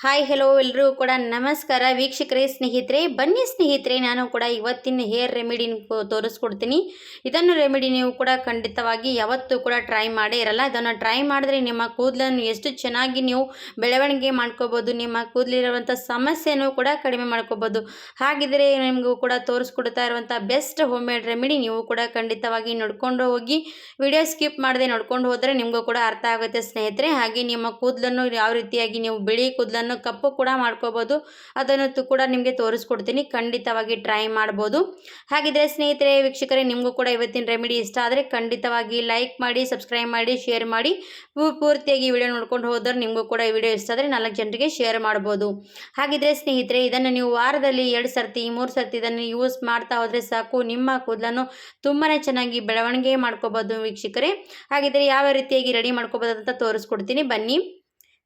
Hi hello ಎಲ್ಲರೂ ಕೂಡ ನಮಸ್ಕಾರ ವೀಕ್ಷಕರೇ ಸ್ನೇಹಿತರೆ. ಬನ್ನಿ ಸ್ನೇಹಿತರೆ, ನಾನು ಕೂಡ ಇವತ್ತಿನ ಹೇರ್ ರೆಮಿಡಿ ತೋರಿಸ್ಕೊಡ್ತೀನಿ. ಇದನ್ನು ರೆಮಿಡಿ ನೀವು ಕೂಡ ಖಂಡಿತವಾಗಿ ಯಾವತ್ತೂ ಕೂಡ ಟ್ರೈ ಮಾಡೇ ಇರಲ್ಲ. ಇದನ್ನು ಟ್ರೈ ಮಾಡಿದ್ರೆ ನಿಮ್ಮ ಕೂದಲನ್ನು ಎಷ್ಟು ಚೆನ್ನಾಗಿ ನೀವು ಬೆಳವಣಿಗೆ ಮಾಡ್ಕೋಬೋದು, ನಿಮ್ಮ ಕೂದಲಿರುವಂಥ ಸಮಸ್ಯೆನೂ ಕೂಡ ಕಡಿಮೆ ಮಾಡ್ಕೋಬೋದು. ಹಾಗಿದ್ರೆ ನಿಮಗೂ ಕೂಡ ತೋರಿಸ್ಕೊಡ್ತಾ ಇರುವಂಥ ಬೆಸ್ಟ್ ಹೋಮ್ ಮೇಡ್ ರೆಮಿಡಿ ನೀವು ಕೂಡ ಖಂಡಿತವಾಗಿ ನೋಡ್ಕೊಂಡು ಹೋಗಿ. ವಿಡಿಯೋ ಸ್ಕಿಪ್ ಮಾಡದೆ ನೋಡ್ಕೊಂಡು ಹೋದರೆ ನಿಮಗೂ ಕೂಡ ಅರ್ಥ ಆಗುತ್ತೆ ಸ್ನೇಹಿತರೆ. ಹಾಗೆ ನಿಮ್ಮ ಕೂದಲನ್ನು ಯಾವ ರೀತಿಯಾಗಿ ನೀವು ಬಿಳಿ ಕೂದಲನ್ನು ಕಪ್ಪು ಕೂಡ ಮಾಡ್ಕೋಬೋದು, ಅದನ್ನು ಕೂಡ ನಿಮಗೆ ತೋರಿಸ್ಕೊಡ್ತೀನಿ. ಖಂಡಿತವಾಗಿ ಟ್ರೈ ಮಾಡ್ಬೋದು. ಹಾಗಿದ್ರೆ ಸ್ನೇಹಿತರೆ, ವೀಕ್ಷಕರೇ, ನಿಮಗೂ ಕೂಡ ಇವತ್ತಿನ ರೆಮಿಡಿ ಇಷ್ಟ ಆದರೆ ಖಂಡಿತವಾಗಿ ಲೈಕ್ ಮಾಡಿ, ಸಬ್ಸ್ಕ್ರೈಬ್ ಮಾಡಿ, ಶೇರ್ ಮಾಡಿ. ಪೂರ್ತಿಯಾಗಿ ವಿಡಿಯೋ ನೋಡ್ಕೊಂಡು ಹೋದರೆ ನಿಮಗೂ ಕೂಡ ಈ ವಿಡಿಯೋ ಇಷ್ಟ ಆದರೆ 4 ಜನರಿಗೆ ಶೇರ್ ಮಾಡ್ಬೋದು. ಹಾಗಿದ್ರೆ ಸ್ನೇಹಿತರೆ, ಇದನ್ನು ನೀವು ವಾರದಲ್ಲಿ 2 ಸರ್ತಿ 3 ಸರ್ತಿ ಇದನ್ನು ಯೂಸ್ ಮಾಡ್ತಾ ಹೋದರೆ ಸಾಕು, ನಿಮ್ಮ ಕೂದಲನ್ನು ತುಂಬಾ ಚೆನ್ನಾಗಿ ಬೆಳವಣಿಗೆ ಮಾಡ್ಕೋಬೋದು ವೀಕ್ಷಕರೇ. ಹಾಗಿದ್ರೆ ಯಾವ ರೀತಿಯಾಗಿ ರೆಡಿ ಮಾಡ್ಕೋಬೋದು ಅಂತ ತೋರಿಸ್ಕೊಡ್ತೀನಿ, ಬನ್ನಿ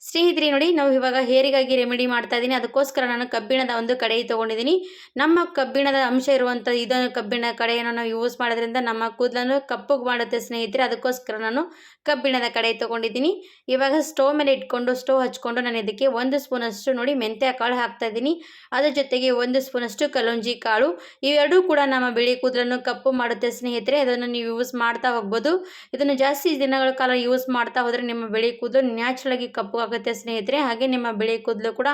ಸ್ನೇಹಿತರೆ. ನೋಡಿ, ನಾವು ಇವಾಗ ಹೇರಿಗಾಗಿ ರೆಮಿಡಿ ಮಾಡ್ತಾ ಇದ್ದೀನಿ. ಅದಕ್ಕೋಸ್ಕರ ನಾನು ಕಬ್ಬಿಣದ ಒಂದು ಕಡಾಯಿ ತೊಗೊಂಡಿದ್ದೀನಿ. ನಮ್ಮ ಕಬ್ಬಿಣದ ಅಂಶ ಇರುವಂಥ ಇದನ್ನು ಕಬ್ಬಿಣ ಕಡೆಯನ್ನು ನಾವು ಯೂಸ್ ಮಾಡೋದ್ರಿಂದ ನಮ್ಮ ಕೂದಲನ್ನು ಕಪ್ಪಗೆ ಮಾಡುತ್ತೆ ಸ್ನೇಹಿತರೆ. ಅದಕ್ಕೋಸ್ಕರ ನಾನು ಕಬ್ಬಿಣದ ಕಡಾಯಿ ತೊಗೊಂಡಿದ್ದೀನಿ. ಇವಾಗ ಸ್ಟವ್ ಮೇಲೆ ಇಟ್ಕೊಂಡು ಸ್ಟವ್ ಹಚ್ಕೊಂಡು ನಾನು ಇದಕ್ಕೆ 1 ಸ್ಪೂನಷ್ಟು ನೋಡಿ ಮೆಂತ್ಯ ಕಾಳು ಹಾಕ್ತಾ ಇದ್ದೀನಿ. ಅದ್ರ ಜೊತೆಗೆ 1 ಸ್ಪೂನಷ್ಟು ಕಲೋಂಜಿ ಕಾಳು. ಇವೆರಡೂ ಕೂಡ ನಮ್ಮ ಬಿಳಿ ಕೂದಲನ್ನು ಕಪ್ಪು ಮಾಡುತ್ತೆ ಸ್ನೇಹಿತರೆ. ಅದನ್ನು ನೀವು ಯೂಸ್ ಮಾಡ್ತಾ ಹೋಗ್ಬೋದು. ಇದನ್ನು ಜಾಸ್ತಿ ದಿನಗಳ ಕಾಲ ಯೂಸ್ ಮಾಡ್ತಾ ಹೋದರೆ ನಿಮ್ಮ ಬಿಳಿ ಕೂದಲು ನ್ಯಾಚುರಲ್ ಆಗಿ ಕಪ್ಪು ಆಗುತ್ತೆ ಸ್ನೇಹಿತರೆ. ಹಾಗೆ ನಿಮ್ಮ ಬಿಳಿ ಕೂದಲು ಕೂಡ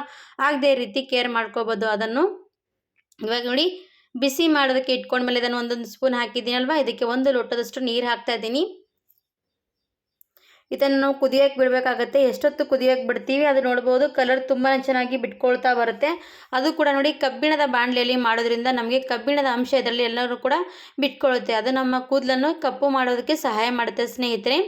ಆಗದೆ ರೀತಿ ಕೇರ್ ಮಾಡ್ಕೋಬೋದು ಅದನ್ನು. ಇವಾಗ ನೋಡಿ, ಬಿಸಿ ಮಾಡೋದಕ್ಕೆ ಇಟ್ಕೊಂಡ್ಮೇಲೆ ಇದನ್ನು 1 ಸ್ಪೂನ್ ಹಾಕಿದ್ದೀನಲ್ವಾ, ಇದಕ್ಕೆ 1 ಲೋಟದಷ್ಟು ನೀರು ಹಾಕ್ತಾ ಇದ್ದೀನಿ. ಇದನ್ನು ನಾವು ಕುದಿಯೋಕ್ಕೆ ಬಿಡಬೇಕಾಗತ್ತೆ. ಎಷ್ಟೊತ್ತು ಕುದಿಯೋಕ್ಕೆ ಬಿಡ್ತೀವಿ ಅದು ನೋಡ್ಬೋದು, ಕಲರ್ ತುಂಬಾ ಚೆನ್ನಾಗಿ ಬಿಟ್ಕೊಳ್ತಾ ಬರುತ್ತೆ. ಅದು ಕೂಡ ನೋಡಿ, ಕಬ್ಬಿಣದ ಬಾಣಲೆಯಲ್ಲಿ ಮಾಡೋದ್ರಿಂದ ನಮಗೆ ಕಬ್ಬಿಣದ ಅಂಶ ಇದರಲ್ಲಿ ಎಲ್ಲರೂ ಕೂಡ ಬಿಟ್ಕೊಳ್ಳುತ್ತೆ. ಅದು ನಮ್ಮ ಕೂದಲನ್ನು ಕಪ್ಪು ಮಾಡೋದಕ್ಕೆ ಸಹಾಯ ಮಾಡುತ್ತೆ ಸ್ನೇಹಿತರೆ.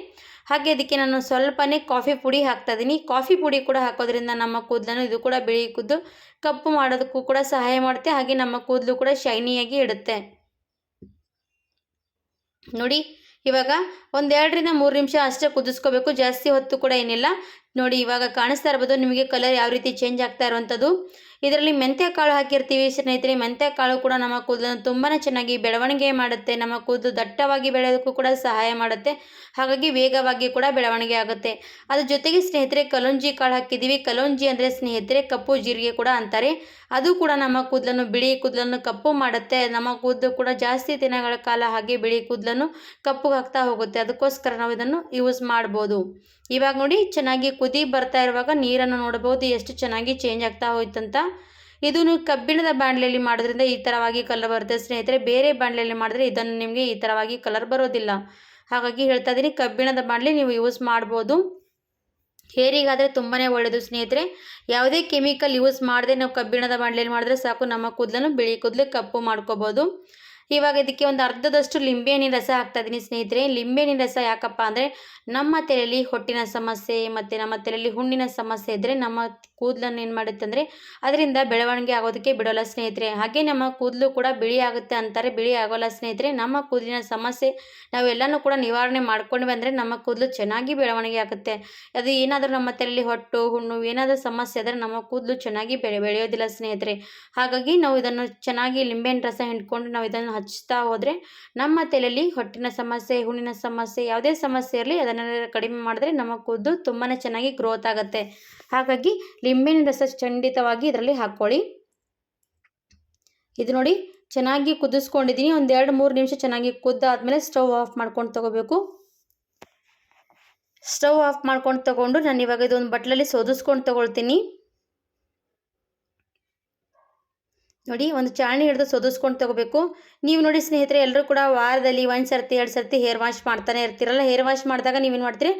ಹಾಗೆ ಅದಕ್ಕೆ ನಾನು ಸ್ವಲ್ಪನೇ ಕಾಫಿ ಪುಡಿ ಹಾಕ್ತಾ ಇದ್ದೀನಿ. ಕಾಫಿ ಪುಡಿ ಕೂಡ ಹಾಕೋದ್ರಿಂದ ನಮ್ಮ ಕೂದಲನ್ನು ಇದು ಕೂಡ ಬಿಳಿ ಕೂದಲು ಕಪ್ಪು ಮಾಡೋದಕ್ಕೂ ಕೂಡ ಸಹಾಯ ಮಾಡುತ್ತೆ. ಹಾಗೆ ನಮ್ಮ ಕೂದಲು ಕೂಡ ಶೈನಿಯಾಗಿ ಇಡುತ್ತೆ. ನೋಡಿ, ಇವಾಗ 1 2ರಿಂದ 3 ನಿಮಿಷ ಅಷ್ಟೇ ಕುದಿಸ್ಕೋಬೇಕು, ಜಾಸ್ತಿ ಹೊತ್ತು ಕೂಡ ಏನಿಲ್ಲ. ನೋಡಿ, ಇವಾಗ ಕಾಣಿಸ್ತಾ ಇರ್ಬೋದು ನಿಮಗೆ ಕಲರ್ ಯಾವ ರೀತಿ ಚೇಂಜ್ ಆಗ್ತಾ ಇರುವಂಥದ್ದು. ಇದರಲ್ಲಿ ಮೆಂತ್ಯ ಕಾಳು ಹಾಕಿರ್ತೀವಿ ಸ್ನೇಹಿತರೆ. ಮೆಂತ್ಯ ಕಾಳು ಕೂಡ ನಮ್ಮ ಕೂದಲನ್ನು ತುಂಬಾ ಚೆನ್ನಾಗಿ ಬೆಳವಣಿಗೆ ಮಾಡುತ್ತೆ. ನಮ್ಮ ಕೂದಲು ದಟ್ಟವಾಗಿ ಬೆಳೆಯೋದಕ್ಕೂ ಕೂಡ ಸಹಾಯ ಮಾಡುತ್ತೆ. ಹಾಗಾಗಿ ವೇಗವಾಗಿ ಕೂಡ ಬೆಳವಣಿಗೆ ಆಗುತ್ತೆ. ಅದ್ರ ಜೊತೆಗೆ ಸ್ನೇಹಿತರೆ, ಕಲೋಂಜಿ ಕಾಳು ಹಾಕಿದ್ದೀವಿ. ಕಲೋಂಜಿ ಅಂದರೆ ಸ್ನೇಹಿತರೆ ಕಪ್ಪು ಜೀರಿಗೆ ಕೂಡ ಅಂತಾರೆ. ಅದು ಕೂಡ ನಮ್ಮ ಕೂದಲನ್ನು ಬಿಳಿ ಕೂದಲನ್ನು ಕಪ್ಪು ಮಾಡುತ್ತೆ. ನಮ್ಮ ಕೂದಲು ಕೂಡ ಜಾಸ್ತಿ ದಿನಗಳ ಕಾಲ ಹಾಗೆ ಬಿಳಿ ಕೂದಲನ್ನು ಕಪ್ಪು ಆಗ್ತಾ ಹೋಗುತ್ತೆ. ಅದಕ್ಕೋಸ್ಕರ ನಾವು ಇದನ್ನು ಯೂಸ್ ಮಾಡ್ಬೋದು. ಇವಾಗ ನೋಡಿ, ಚೆನ್ನಾಗಿ ಕುದಿ ಬರ್ತಾ ಇರುವಾಗ ನೀರನ್ನು ನೋಡಬಹುದು ಎಷ್ಟು ಚೆನ್ನಾಗಿ ಚೇಂಜ್ ಆಗ್ತಾ ಹೋಯ್ತಂತ. ಇದನ್ನು ಕಬ್ಬಿಣದ ಬಾಣಲೆಯಲ್ಲಿ ಮಾಡೋದ್ರಿಂದ ಈ ಥರವಾಗಿ ಕಲರ್ ಬರುತ್ತೆ ಸ್ನೇಹಿತರೆ. ಬೇರೆ ಬಾಣಲೆಯಲ್ಲಿ ಮಾಡಿದ್ರೆ ಇದನ್ನು ನಿಮಗೆ ಈ ಥರವಾಗಿ ಕಲರ್ ಬರೋದಿಲ್ಲ. ಹಾಗಾಗಿ ಹೇಳ್ತಾ ಇದ್ದೀನಿ, ಕಬ್ಬಿಣದ ಬಾಣಲೆ ನೀವು ಯೂಸ್ ಮಾಡ್ಬೋದು. ಹೇರಿಗಾದರೆ ತುಂಬಾ ಒಳ್ಳೆಯದು ಸ್ನೇಹಿತರೆ. ಯಾವುದೇ ಕೆಮಿಕಲ್ ಯೂಸ್ ಮಾಡದೆ ನಾವು ಕಬ್ಬಿಣದ ಬಾಣಲೆಯಲ್ಲಿ ಮಾಡಿದ್ರೆ ಸಾಕು, ನಮ್ಮ ಕೂದಲನ್ನು ಬಿಳಿ ಕೂದಲು ಕಪ್ಪು ಮಾಡ್ಕೋಬೋದು. ಇವಾಗ ಇದಕ್ಕೆ 1 ಅರ್ಧದಷ್ಟು ಲಿಂಬೆಹಣ್ಣಿನ ರಸ ಹಾಕ್ತಾ ಇದ್ದೀನಿ ಸ್ನೇಹಿತರೆ. ಲಿಂಬೆಹಣ್ಣಿನ ರಸ ಯಾಕಪ್ಪ ಅಂದರೆ ನಮ್ಮ ತಲೆಯಲ್ಲಿ ಹೊಟ್ಟಿನ ಸಮಸ್ಯೆ ಮತ್ತು ನಮ್ಮ ತಲೆಯಲ್ಲಿ ಹುಣ್ಣಿನ ಸಮಸ್ಯೆ ಇದ್ದರೆ ನಮ್ಮ ಕೂದಲನ್ನು ಏನು ಮಾಡುತ್ತೆ ಅಂದರೆ ಅದರಿಂದ ಬೆಳವಣಿಗೆ ಆಗೋದಕ್ಕೆ ಬಿಡೋಲ್ಲ ಸ್ನೇಹಿತರೆ. ಹಾಗೆ ನಮ್ಮ ಕೂದಲು ಕೂಡ ಬಿಳಿ ಆಗುತ್ತೆ ಅಂತಾರೆ, ಬಿಳಿ ಆಗೋಲ್ಲ ಸ್ನೇಹಿತರೆ. ನಮ್ಮ ಕೂದಲಿನ ಸಮಸ್ಯೆ ನಾವೆಲ್ಲನೂ ಕೂಡ ನಿವಾರಣೆ ಮಾಡ್ಕೊಂಡು ಬಂದರೆ ನಮ್ಮ ಕೂದಲು ಚೆನ್ನಾಗಿ ಬೆಳವಣಿಗೆ ಆಗುತ್ತೆ. ಅದು ಏನಾದರೂ ನಮ್ಮ ತಲೆಯಲ್ಲಿ ಹೊಟ್ಟು ಹುಣ್ಣು ಏನಾದರೂ ಸಮಸ್ಯೆ ಆದರೆ ನಮ್ಮ ಕೂದಲು ಚೆನ್ನಾಗಿ ಬೆಳೆಯೋದಿಲ್ಲ ಸ್ನೇಹಿತರೆ. ಹಾಗಾಗಿ ನಾವು ಇದನ್ನು ಚೆನ್ನಾಗಿ ಲಿಂಬೆಹಣ್ಣು ರಸ ಹಿಂಡ್ಕೊಂಡು ನಾವು ಇದನ್ನು ಹಚ್ತಾ ಹೋದರೆ ನಮ್ಮ ತಲೆಯಲ್ಲಿ ಹೊಟ್ಟಿನ ಸಮಸ್ಯೆ ಹುಣ್ಣಿನ ಸಮಸ್ಯೆ ಯಾವುದೇ ಸಮಸ್ಯೆ ಇರಲಿ ಅದನ್ನೆಲ್ಲ ಕಡಿಮೆ ಮಾಡಿದ್ರೆ ನಮ್ಮ ಕೂದಲು ತುಂಬಾ ಚೆನ್ನಾಗಿ ಗ್ರೋತ್ ಆಗುತ್ತೆ. ಹಾಗಾಗಿ ಲಿಂಬೆಹಣ್ಣಿನ ರಸ ಖಂಡಿತವಾಗಿ ಇದರಲ್ಲಿ ಹಾಕ್ಕೊಳ್ಳಿ. ಇದು ನೋಡಿ, ಚೆನ್ನಾಗಿ ಕುದಿಸ್ಕೊಂಡಿದ್ದೀನಿ. 1 2 3 ನಿಮಿಷ ಚೆನ್ನಾಗಿ ಕುದ್ದಾದ್ಮೇಲೆ ಸ್ಟವ್ ಆಫ್ ಮಾಡ್ಕೊಂಡು ತಗೋಬೇಕು. ಸ್ಟವ್ ಆಫ್ ಮಾಡ್ಕೊಂಡು ತಗೊಂಡು ನಾನು ಇವಾಗ ಇದೊಂದು ಬಟ್ಲಲ್ಲಿ ಸೋದಿಸ್ಕೊಂಡು ತಗೊಳ್ತೀನಿ. ನೋಡಿ, ಒಂದು ಚಾಳಣಿ ಹಿಡಿದು ಸೋದಿಸ್ಕೊಂಡು ತಗೋಬೇಕು. ನೀವು ನೋಡಿ ಸ್ನೇಹಿತರೆ, ಎಲ್ಲರೂ ಕೂಡ ವಾರದಲ್ಲಿ 1 ಸರ್ತಿ 2 ಸರ್ತಿ ಹೇರ್ ವಾಶ್ ಮಾಡ್ತಾನೆ ಇರ್ತೀರಲ್ಲ. ಹೇರ್ ವಾಶ್ ಮಾಡಿದಾಗ ನೀವೇನು ಮಾಡ್ತೀರಿ,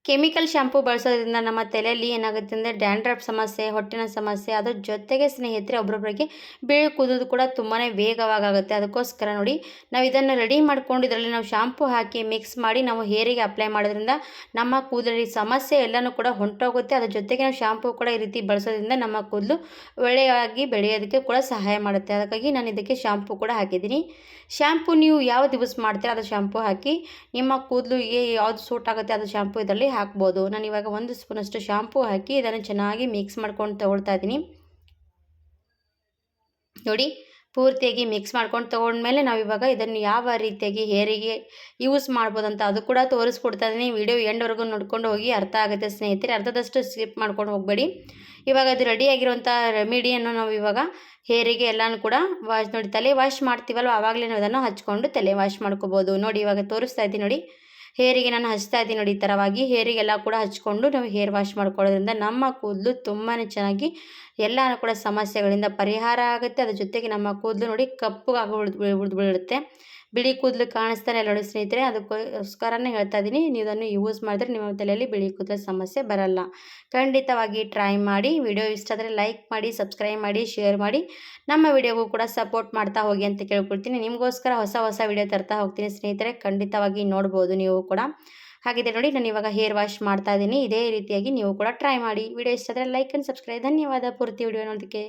ಕೆಮಿಕಲ್ ಶಾಂಪೂ ಬಳಸೋದ್ರಿಂದ ನಮ್ಮ ತಲೆಯಲ್ಲಿ ಏನಾಗುತ್ತೆ ಅಂದರೆ ಡ್ಯಾಂಡ್ರಫ್ ಸಮಸ್ಯೆ, ಹೊಟ್ಟಿನ ಸಮಸ್ಯೆ, ಅದ್ರ ಜೊತೆಗೆ ಸ್ನೇಹಿತರೆ ಒಬ್ಬೊಬ್ಬರಿಗೆ ಬಿಳಿ ಕೂದಲು ಕೂಡ ತುಂಬಾ ವೇಗವಾಗುತ್ತೆ. ಅದಕ್ಕೋಸ್ಕರ ನೋಡಿ, ನಾವು ಇದನ್ನು ರೆಡಿ ಮಾಡ್ಕೊಂಡು ಇದರಲ್ಲಿ ನಾವು ಶಾಂಪೂ ಹಾಕಿ ಮಿಕ್ಸ್ ಮಾಡಿ ನಾವು ಹೇರಿಗೆ ಅಪ್ಲೈ ಮಾಡೋದ್ರಿಂದ ನಮ್ಮ ಕೂದಲಲ್ಲಿ ಸಮಸ್ಯೆ ಎಲ್ಲನೂ ಕೂಡ ಹೊಂಟೋಗುತ್ತೆ. ಅದ್ರ ಜೊತೆಗೆ ನಾವು ಶಾಂಪೂ ಕೂಡ ಈ ರೀತಿ ಬಳಸೋದ್ರಿಂದ ನಮ್ಮ ಕೂದಲು ಒಳ್ಳೆಯಾಗಿ ಬೆಳೆಯೋದಕ್ಕೆ ಕೂಡ ಸಹಾಯ ಮಾಡುತ್ತೆ. ಅದಕ್ಕಾಗಿ ನಾನು ಇದಕ್ಕೆ ಶಾಂಪೂ ಕೂಡ ಹಾಕಿದ್ದೀನಿ. ಶಾಂಪೂ ನೀವು ಯಾವ್ದು ಯೂಸ್ ಮಾಡ್ತೀರಾ ಅದು ಶಾಂಪೂ ಹಾಕಿ, ನಿಮ್ಮ ಕೂದಲಿಗೆ ಯಾವುದು ಸೂಟ್ ಆಗುತ್ತೆ ಅದು ಶಾಂಪೂ ಇದರಲ್ಲಿ ಹಾಕ್ಬೋದು. ನಾನು ಇವಾಗ 1 ಸ್ಪೂನಷ್ಟು ಶಾಂಪೂ ಹಾಕಿ ಇದನ್ನು ಚೆನ್ನಾಗಿ ಮಿಕ್ಸ್ ಮಾಡ್ಕೊಂಡು ತಗೊಳ್ತಾ ಇದ್ದೀನಿ. ನೋಡಿ, ಪೂರ್ತಿಯಾಗಿ ಮಿಕ್ಸ್ ಮಾಡ್ಕೊಂಡು ತೊಗೊಂಡ್ಮೇಲೆ ನಾವು ಇವಾಗ ಇದನ್ನು ಯಾವ ರೀತಿಯಾಗಿ ಹೇರಿಗೆ ಯೂಸ್ ಮಾಡ್ಬೋದಂತ ಅದು ಕೂಡ ತೋರಿಸ್ಕೊಡ್ತಾ ಇದ್ದೀನಿ. ವಿಡಿಯೋ ಎಂಡ್ವರೆಗೂ ನೋಡ್ಕೊಂಡು ಹೋಗಿ, ಅರ್ಥ ಆಗುತ್ತೆ ಸ್ನೇಹಿತರೆ. ಅರ್ಧದಷ್ಟು ಸ್ಕಿಪ್ ಮಾಡ್ಕೊಂಡು ಹೋಗಬೇಡಿ. ಇವಾಗ ಅದು ರೆಡಿಯಾಗಿರುವಂಥ ರೆಮಿಡಿಯನ್ನು ನಾವು ಇವಾಗ ಹೇರಿಗೆ ಎಲ್ಲನೂ ಕೂಡ ನೋಡಿ ತಲೆ ವಾಶ್ ಮಾಡ್ತೀವಲ್ವ ಆವಾಗಲೇ ನಾವು ಅದನ್ನು ಹಚ್ಕೊಂಡು ತಲೆ ವಾಶ್ ಮಾಡ್ಕೋಬೋದು. ನೋಡಿ ಇವಾಗ ತೋರಿಸ್ತಾ ಇದ್ದೀನಿ ನೋಡಿ, ಹೇರಿಗೆ ನಾನು ಹಚ್ತಾ ಇದ್ದೀನಿ ನೋಡಿ. ಈ ಥರವಾಗಿ ಹೇರಿಗೆಲ್ಲ ಕೂಡ ಹಚ್ಕೊಂಡು ನಾವು ಹೇರ್ ವಾಶ್ ಮಾಡ್ಕೊಳ್ಳೋದ್ರಿಂದ ನಮ್ಮ ಕೂದಲು ತುಂಬಾ ಚೆನ್ನಾಗಿ ಎಲ್ಲನೂ ಕೂಡ ಸಮಸ್ಯೆಗಳಿಂದ ಪರಿಹಾರ ಆಗುತ್ತೆ. ಅದ್ರ ಜೊತೆಗೆ ನಮ್ಮ ಕೂದಲು ನೋಡಿ ಕಪ್ಪಗಾಗಿ ಉಳಿದು ಬಿಡುತ್ತೆ. ಬಿಳಿ ಕೂದಲು ಕಾಣಿಸ್ತಾನೆ ಇಲ್ಲ ನೋಡಿ ಸ್ನೇಹಿತರೆ. ಅದಕ್ಕೋಸ್ಕರನೇ ಹೇಳ್ತಾ ಇದ್ದೀನಿ, ನೀವು ಅದನ್ನು ಯೂಸ್ ಮಾಡಿದ್ರೆ ನಿಮ್ಮ ತಲೆಯಲ್ಲಿ ಬಿಳಿ ಕೂದಲ ಸಮಸ್ಯೆ ಬರಲ್ಲ. ಖಂಡಿತವಾಗಿ ಟ್ರೈ ಮಾಡಿ. ವಿಡಿಯೋ ಇಷ್ಟ ಆದರೆ ಲೈಕ್ ಮಾಡಿ, ಸಬ್ಸ್ಕ್ರೈಬ್ ಮಾಡಿ, ಶೇರ್ ಮಾಡಿ. ನಮ್ಮ ವಿಡಿಯೋಗೂ ಕೂಡ ಸಪೋರ್ಟ್ ಮಾಡ್ತಾ ಹೋಗಿ ಅಂತ ಕೇಳ್ಕೊಳ್ತೀನಿ. ನಿಮಗೋಸ್ಕರ ಹೊಸ ವಿಡಿಯೋ ತರ್ತಾ ಹೋಗ್ತೀನಿ ಸ್ನೇಹಿತರೆ. ಖಂಡಿತವಾಗಿ ನೋಡ್ಬೋದು ನೀವು ಕೂಡ. ಹಾಗಿದ್ರೆ ನೋಡಿ, ನಾನು ಇವಾಗ ಹೇರ್ ವಾಶ್ ಮಾಡ್ತಾ ಇದ್ದೀನಿ. ಇದೇ ರೀತಿಯಾಗಿ ನೀವು ಕೂಡ ಟ್ರೈ ಮಾಡಿ. ವಿಡಿಯೋ ಇಷ್ಟ ಆದರೆ ಲೈಕ್ ಆ್ಯಂಡ್ ಸಬ್ಸ್ಕ್ರೈಬ್. ಧನ್ಯವಾದ ಪೂರ್ತಿ ವಿಡಿಯೋ ನೋಡೋದಕ್ಕೆ.